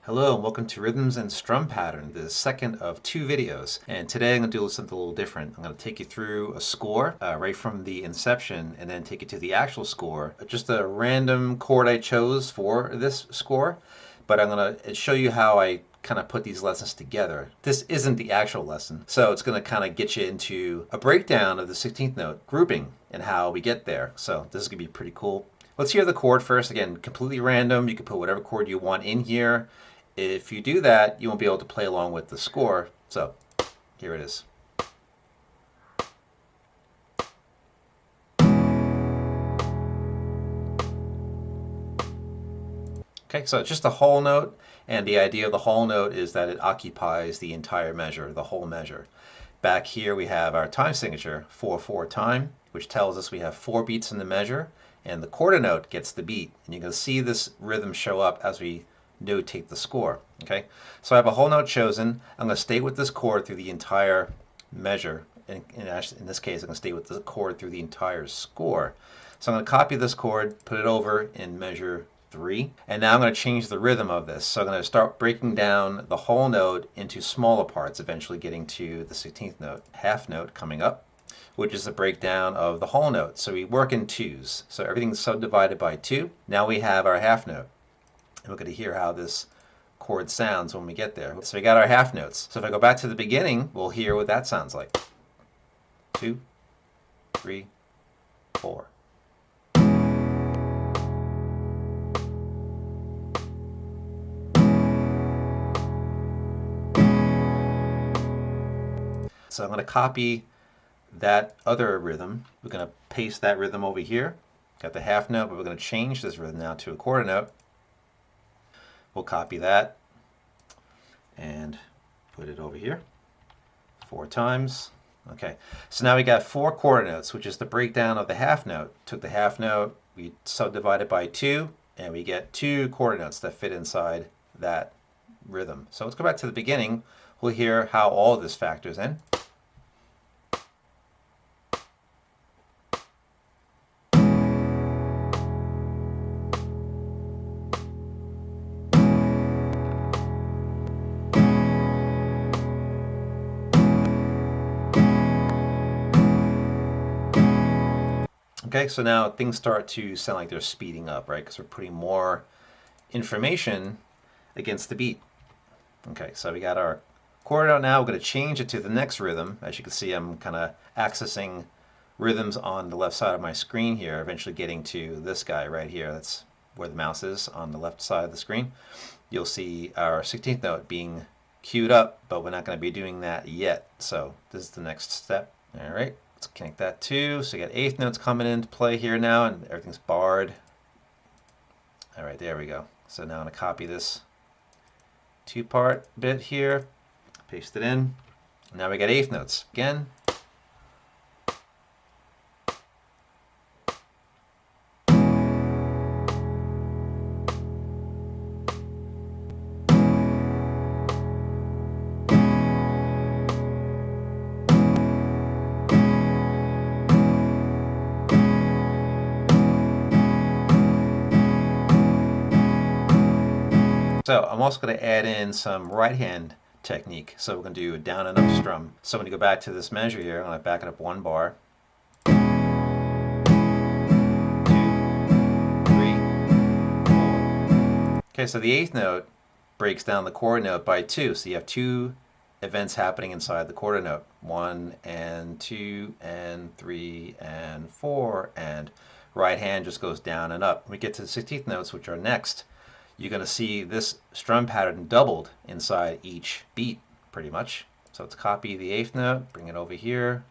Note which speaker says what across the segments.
Speaker 1: Hello and welcome to Rhythms and Strum Pattern, the second of two videos. And today I'm going to do something a little different. I'm going to take you through a score right from the inception and then take you to the actual score. Just a random chord I chose for this score, but I'm going to show you how I kind of put these lessons together. This isn't the actual lesson, so it's going to kind of get you into a breakdown of the 16th note grouping and how we get there. So this is going to be pretty cool. Let's hear the chord first. Again, completely random. You can put whatever chord you want in here. If you do that, you won't be able to play along with the score. So here it is. Okay, so it's just a whole note, and the idea of the whole note is that it occupies the entire measure, the whole measure. Back here we have our time signature, 4/4 time, which tells us we have 4 beats in the measure, and the quarter note gets the beat. And you're going to see this rhythm show up as we notate the score. Okay, so I have a whole note chosen. I'm going to stay with this chord through the entire measure. In this case, I'm going to stay with the chord through the entire score. So I'm going to copy this chord, put it over in measure 3, and now I'm going to change the rhythm of this. So I'm going to start breaking down the whole note into smaller parts, eventually getting to the 16th note, half note coming up, which is a breakdown of the whole note. So we work in twos. So everything's subdivided by 2. Now we have our half note. And we're going to hear how this chord sounds when we get there. So we got our half notes. So if I go back to the beginning, we'll hear what that sounds like. 2, 3, 4. So I'm going to copy that other rhythm. We're going to paste that rhythm over here. Got the half note, but we're going to change this rhythm now to a quarter note. We'll copy that and put it over here 4 times. Okay, so now we got 4 quarter notes, which is the breakdown of the half note. Took the half note, we subdivided by 2, and we get 2 quarter notes that fit inside that rhythm. So let's go back to the beginning. We'll hear how all of this factors in. Okay, so now things start to sound like they're speeding up, right? Because we're putting more information against the beat. Okay, so we got our chord out now. We're going to change it to the next rhythm. As you can see, I'm kind of accessing rhythms on the left side of my screen here, eventually getting to this guy right here. That's where the mouse is on the left side of the screen. You'll see our 16th note being queued up, but we're not going to be doing that yet. So this is the next step. All right. Let's connect that too. So you got 8th notes coming into play here now, and everything's barred. All right, there we go. So now I'm going to copy this 2-part bit here, paste it in. Now we got 8th notes again. So I'm also going to add in some right hand technique. So we're going to do a down and up strum. So when you go back to this measure here, I'm going to back it up 1 bar. 2, 3, 4. Okay, so the 8th note breaks down the quarter note by 2. So you have 2 events happening inside the quarter note. 1 and 2 and 3 and 4, and right hand just goes down and up. When we get to the 16th notes, which are next, you're going to see this strum pattern doubled inside each beat, pretty much. So let's copy the 8th note, bring it over here,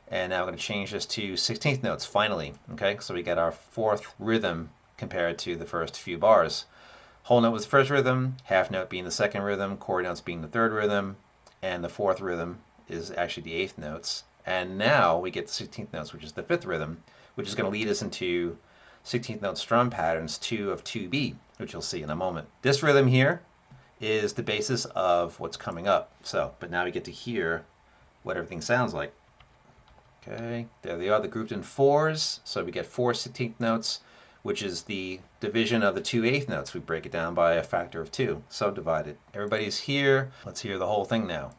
Speaker 1: and now I'm going to change this to 16th notes finally. Okay, so we got our 4th rhythm compared to the first few bars. Whole note was the first rhythm, half note being the second rhythm, quarter notes being the third rhythm, and the 4th rhythm is actually the 8th notes. And now we get the 16th notes, which is the 5th rhythm, which is going to lead us into 16th note strum patterns 2 of 2B, which you'll see in a moment. This rhythm here is the basis of what's coming up. So, but now we get to hear what everything sounds like. Okay, there they are, they're grouped in 4s. So we get 4 16th notes, which is the division of the 2/8 notes. We break it down by a factor of 2, subdivide it. Everybody's here. Let's hear the whole thing now.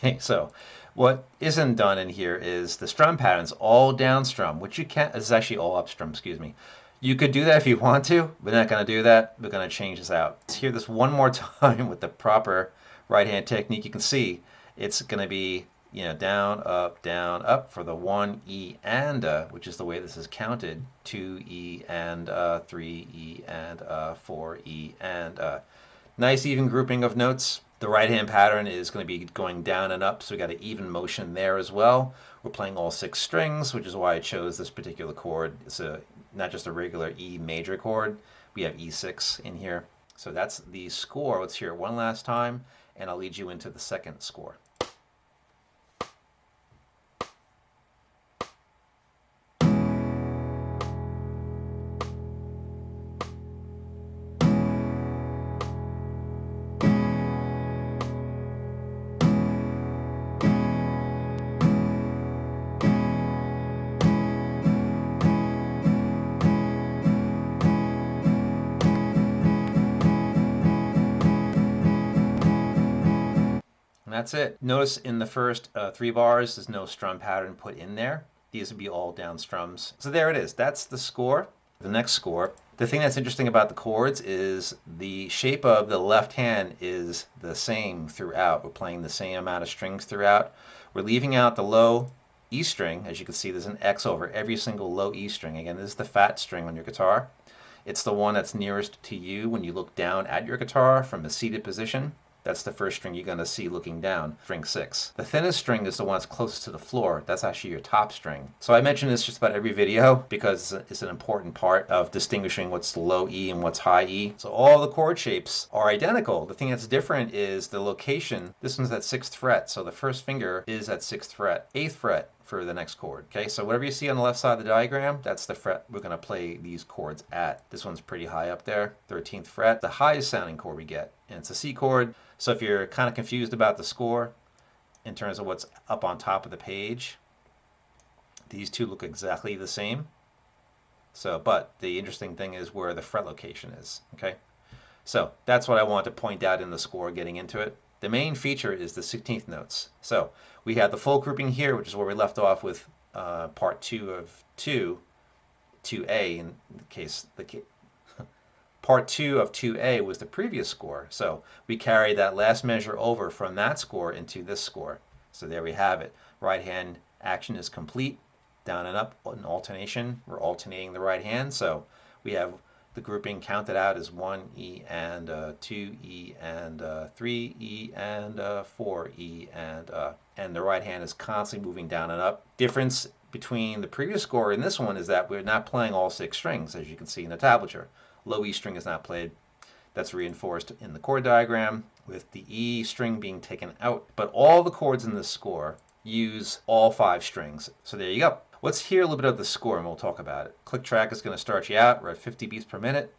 Speaker 1: Okay, so what isn't done in here is the strum patterns, all down strum, which you can't, it's actually all up strum, excuse me. You could do that if you want to. We're not going to do that. We're going to change this out. Let's hear this one more time with the proper right hand technique. You can see it's going to be, you know, down, up for the 1 E and which is the way this is counted. 2 E and 3 E and 4 E and nice even grouping of notes. The right hand pattern is going to be going down and up, so we got an even motion there as well. We're playing all 6 strings, which is why I chose this particular chord. It's not just a regular E major chord. We have E6 in here. So that's the score. Let's hear it one last time, and I'll lead you into the second score. And that's it. Notice in the first 3 bars, there's no strum pattern put in there. These would be all down strums. So there it is. That's the score. The next score. The thing that's interesting about the chords is the shape of the left hand is the same throughout. We're playing the same amount of strings throughout. We're leaving out the low E string. As you can see, there's an X over every single low E string. Again, this is the fat string on your guitar. It's the one that's nearest to you when you look down at your guitar from a seated position. That's the first string you're going to see looking down, string 6. The thinnest string is the one that's closest to the floor. That's actually your top string. So I mention this just about every video because it's an important part of distinguishing what's low E and what's high E. So all the chord shapes are identical. The thing that's different is the location. This one's at 6th fret, so the first finger is at 6th fret. 8th fret for the next chord. Okay, so whatever you see on the left side of the diagram, that's the fret we're going to play these chords at. This one's pretty high up there, 13th fret, the highest sounding chord we get, and it's a C chord. So if you're kind of confused about the score in terms of what's up on top of the page, these two look exactly the same. So, but the interesting thing is where the fret location is. Okay, so that's what I want to point out in the score getting into it. The main feature is the 16th notes. So we have the full grouping here, which is where we left off with part 2 of 2A in the case. Part 2 of 2A was the previous score. So we carried that last measure over from that score into this score. So there we have it. Right hand action is complete. Down and up in alternation. We're alternating the right hand. So we have the grouping counted out as 1 E and 2 E and 3 E and 4 E and the right hand is constantly moving down and up. Difference between the previous score and this one is that we're not playing all 6 strings, as you can see in the tablature. Low E string is not played. That's reinforced in the chord diagram with the E string being taken out. But all the chords in this score use all 5 strings. So there you go. Let's hear a little bit of the score and we'll talk about it. Click track is going to start you out. We're at 50 beats per minute.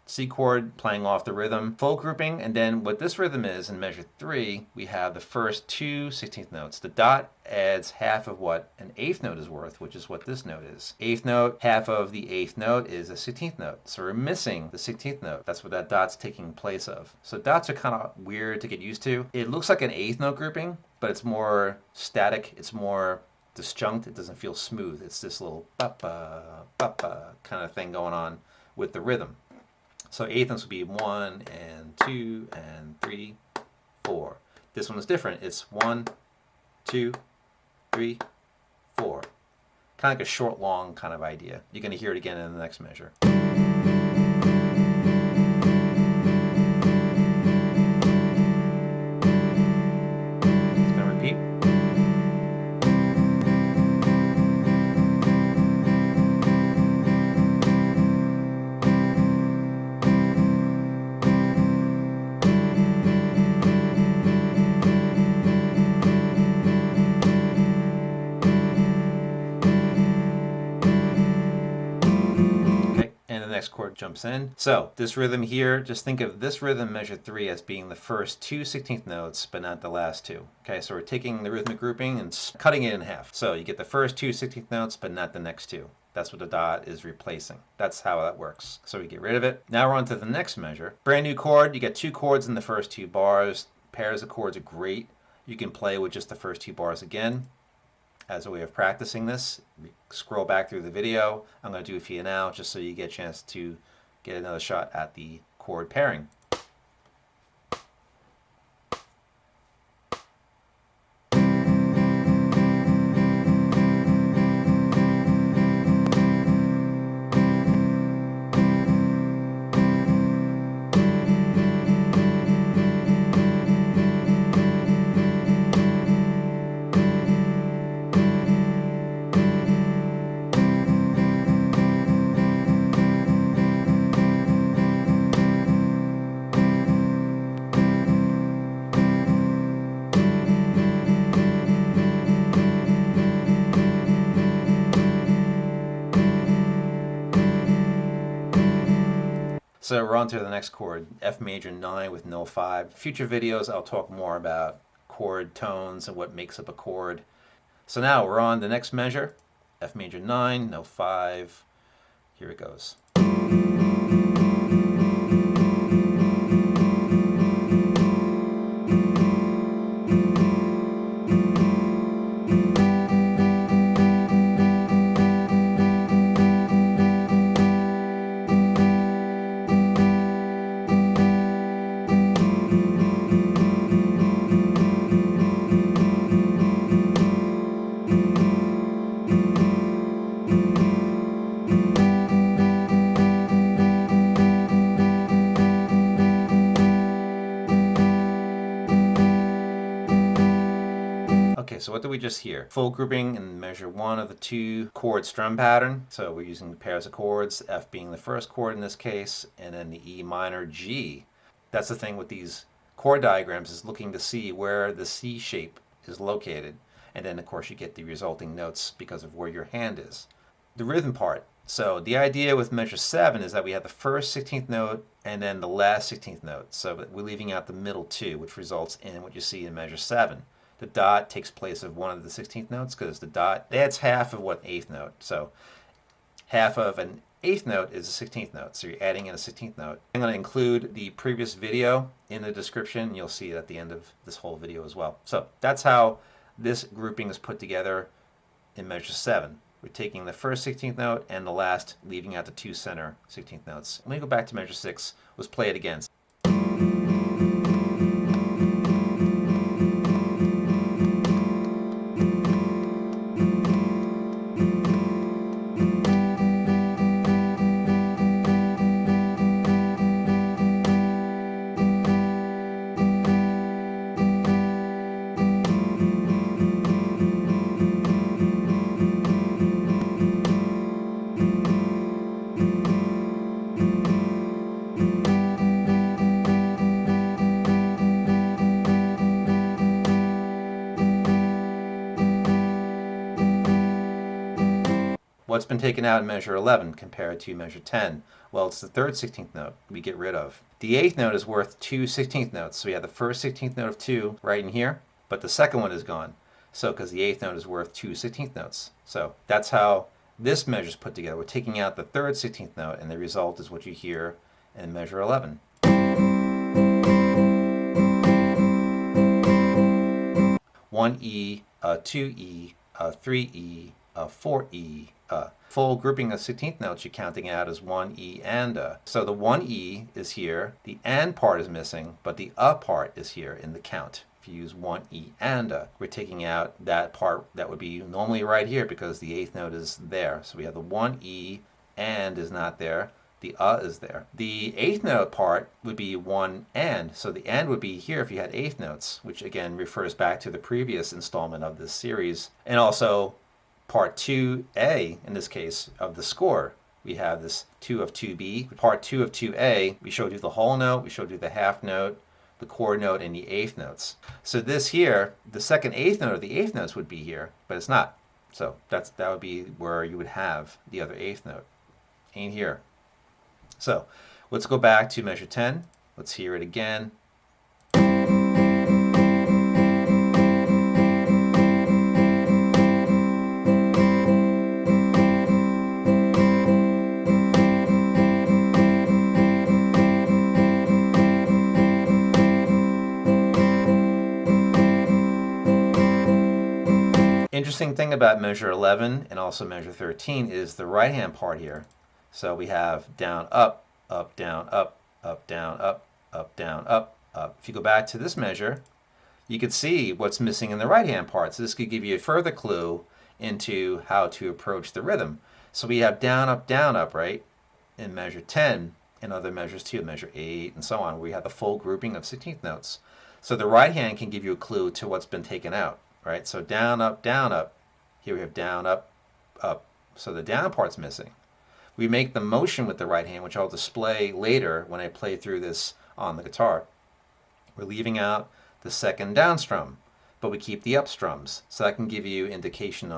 Speaker 1: C chord playing off the rhythm, full grouping, and then what this rhythm is in measure 3, we have the first 2 16th notes. The dot adds half of what an 8th note is worth, which is what this note is. 8th note, half of the 8th note is a 16th note. So we're missing the 16th note. That's what that dot's taking place of. So dots are kind of weird to get used to. It looks like an 8th note grouping, but it's more static. It's more disjunct. It doesn't feel smooth. It's this little ba-ba, ba-ba kind of thing going on with the rhythm. So 8th notes would be 1 and 2 and 3, 4. This one is different. It's 1, 2, 3, 4. Kind of like a short, long kind of idea. You're going to hear it again in the next measure. next chord jumps in. So this rhythm here, just think of this rhythm measure 3 as being the first two 16th notes, but not the last two. Okay, so we're taking the rhythmic grouping and cutting it in half. So you get the first two 16th notes, but not the next two. That's what the dot is replacing. That's how that works. So we get rid of it. Now we're on to the next measure. Brand new chord. You get two chords in the first two bars. Pairs of chords are great. You can play with just the first two bars again. As a way of practicing this, scroll back through the video. I'm going to do it for you now just so you get a chance to get another shot at the chord pairing. So we're on to the next chord, F major 9 with no 5. Future videos, I'll talk more about chord tones and what makes up a chord. So now we're on the next measure, F major 9, no 5. Here it goes. Okay, so what did we just hear? Full grouping in measure 1 of the two chord strum pattern. So we're using pairs of chords, F being the first chord in this case, and then the E minor G. That's the thing with these chord diagrams, is looking to see where the C shape is located. And then of course you get the resulting notes because of where your hand is. The rhythm part. So the idea with measure 7 is that we have the first 16th note and then the last 16th note. So we're leaving out the middle two, which results in what you see in measure 7. The dot takes place of one of the 16th notes because the dot adds half of what eighth note. So half of an eighth note is a 16th note. So you're adding in a 16th note. I'm going to include the previous video in the description. You'll see it at the end of this whole video as well. So that's how this grouping is put together in measure 7. We're taking the first 16th note and the last, leaving out the two center 16th notes. Let me go back to measure 6. Let's play it again. What's been taken out in measure 11 compared to measure 10? Well, it's the third 16th note we get rid of. The eighth note is worth two 16th notes. So we have the first 16th note of 2 right in here, but the second one is gone. So because the eighth note is worth two 16th notes. So that's how this measure is put together. We're taking out the third 16th note, and the result is what you hear in measure 11. 1E, 2E, 3E, 4E. Full grouping of 16th notes you're counting out as 1E and A. So the 1E is here, the AND part is missing, but the A part is here in the count. If you use 1E and A, we're taking out that part that would be normally right here because the eighth note is there. So we have the 1E and is not there. The A is there. The eighth note part would be 1 and. So the and would be here if you had eighth notes, which again refers back to the previous installment of this series. And also part 2A, in this case, of the score. We have this 2 of 2B. Part 2 of 2A, we showed you the whole note, we showed you the half note, the chord note, and the eighth notes. So this here, the second eighth note of the eighth notes would be here, but it's not. So that would be where you would have the other eighth note. Ain't here. So let's go back to measure 10. Let's hear it again. Interesting thing about measure 11 and also measure 13 is the right hand part here. So we have down, up, up, down, up, up, down, up, up, down, up, up. If you go back to this measure, you could see what's missing in the right hand part. So this could give you a further clue into how to approach the rhythm. So we have down, up, right? In measure 10 and other measures too, measure 8 and so on. We have the full grouping of 16th notes. So the right hand can give you a clue to what's been taken out. Right, so down, up, down, up. Here we have down, up, up. So the down part's missing. We make the motion with the right hand, which I'll display later when I play through this on the guitar. We're leaving out the second down strum, but we keep the up strums. So that can give you indication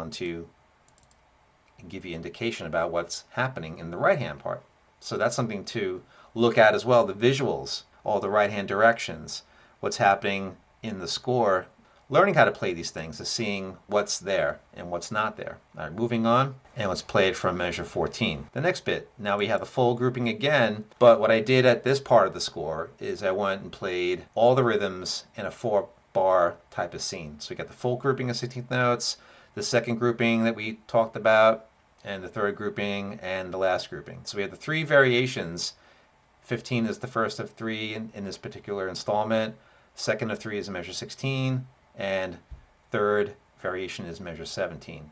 Speaker 1: about what's happening in the right hand part. So that's something to look at as well, the visuals, all the right hand directions, what's happening in the score. Learning how to play these things is seeing what's there and what's not there. All right, moving on, and let's play it from measure 14. The next bit, now we have the full grouping again, but what I did at this part of the score is I went and played all the rhythms in a 4-bar type of scene. So we got the full grouping of 16th notes, the second grouping that we talked about, and the third grouping, and the last grouping. So we have the 3 variations. 15 is the first of 3 in this particular installment. Second of 3 is measure 16. And third variation is measure 17.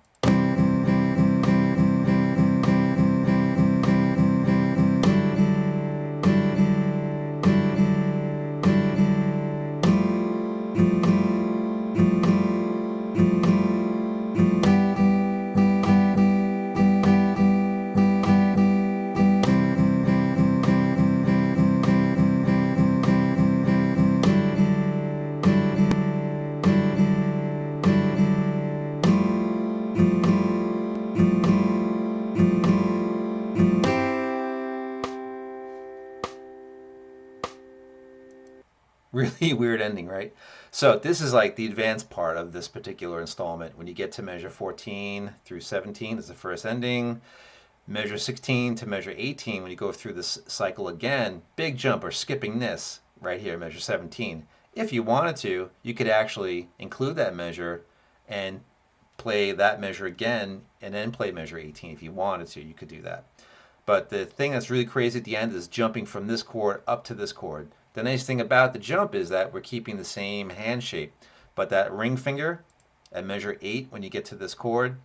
Speaker 1: Really weird ending, right? So this is like the advanced part of this particular installment. When you get to measure 14 through 17 is the first ending. Measure 16 to measure 18, when you go through this cycle again, big jump, or skipping this right here, measure 17. If you wanted to, you could actually include that measure and play that measure again and then play measure 18 if you wanted to. You could do that. But the thing that's really crazy at the end is jumping from this chord up to this chord. The nice thing about the jump is that we're keeping the same hand shape, but that ring finger at measure 8, when you get to this chord,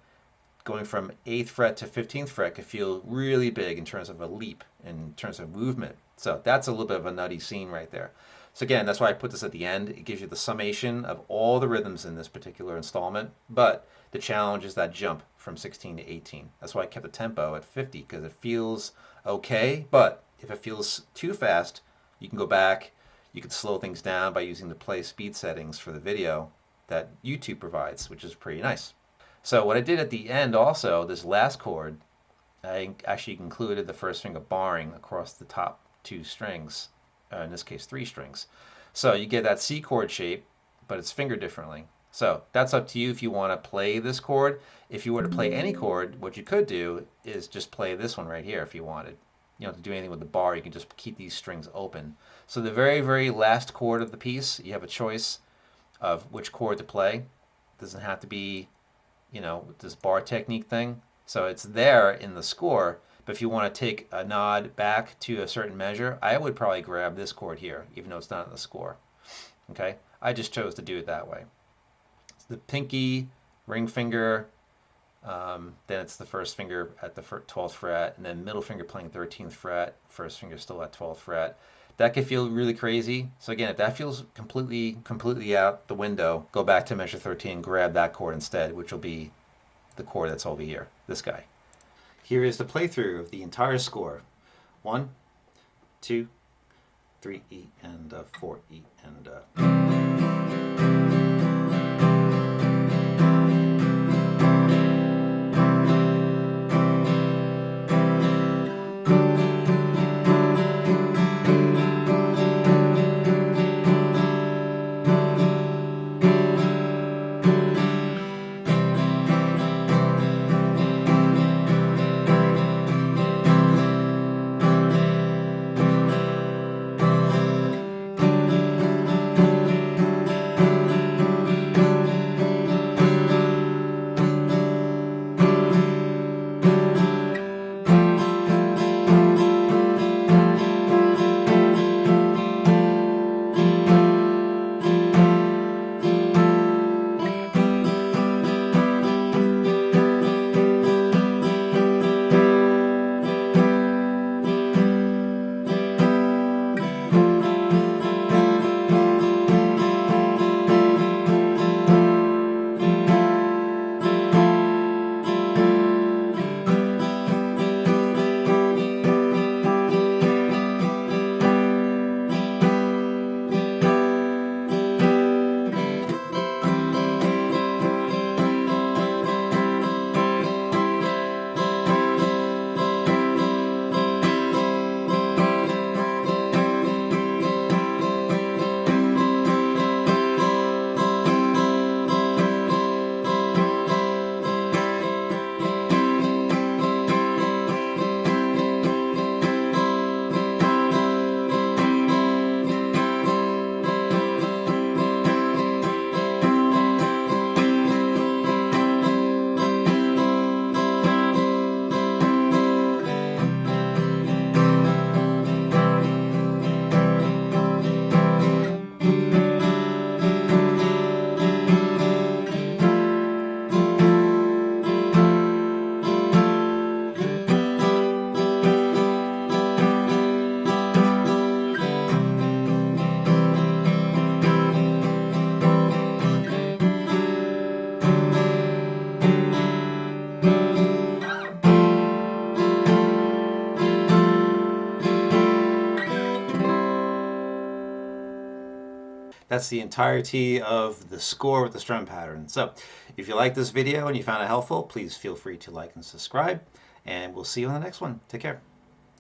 Speaker 1: going from 8th fret to 15th fret could feel really big in terms of a leap, in terms of movement. So that's a little bit of a nutty scene right there. So again, that's why I put this at the end. It gives you the summation of all the rhythms in this particular installment, but the challenge is that jump from 16 to 18. That's why I kept the tempo at 50, because it feels okay, but if it feels too fast, you can go back, you can slow things down by using the play speed settings for the video that YouTube provides, which is pretty nice. So what I did at the end also, this last chord, I actually included the first finger barring across the top 2 strings, in this case 3 strings. So you get that C chord shape, but it's fingered differently. So that's up to you if you want to play this chord. If you were to play any chord, what you could do is just play this one right here if you wanted. You don't have to do anything with the bar, you can just keep these strings open. So the very, very last chord of the piece, you have a choice of which chord to play. It doesn't have to be, you know, this bar technique thing. So it's there in the score, but if you want to take a nod back to a certain measure, I would probably grab this chord here, even though it's not in the score. Okay, I just chose to do it that way. It's the pinky, ring finger, then it's the first finger at the 12th fret, and then middle finger playing 13th fret, first finger still at 12th fret. That could feel really crazy. So again, if that feels completely out the window, go back to measure 13, grab that chord instead, which will be the chord that's over here, this guy. Here is the playthrough of the entire score. 1, 2, 3 E and 4 E and That's the entirety of the score with the strum pattern. So if you like this video and you found it helpful, please feel free to like and subscribe, and we'll see you on the next one. Take care.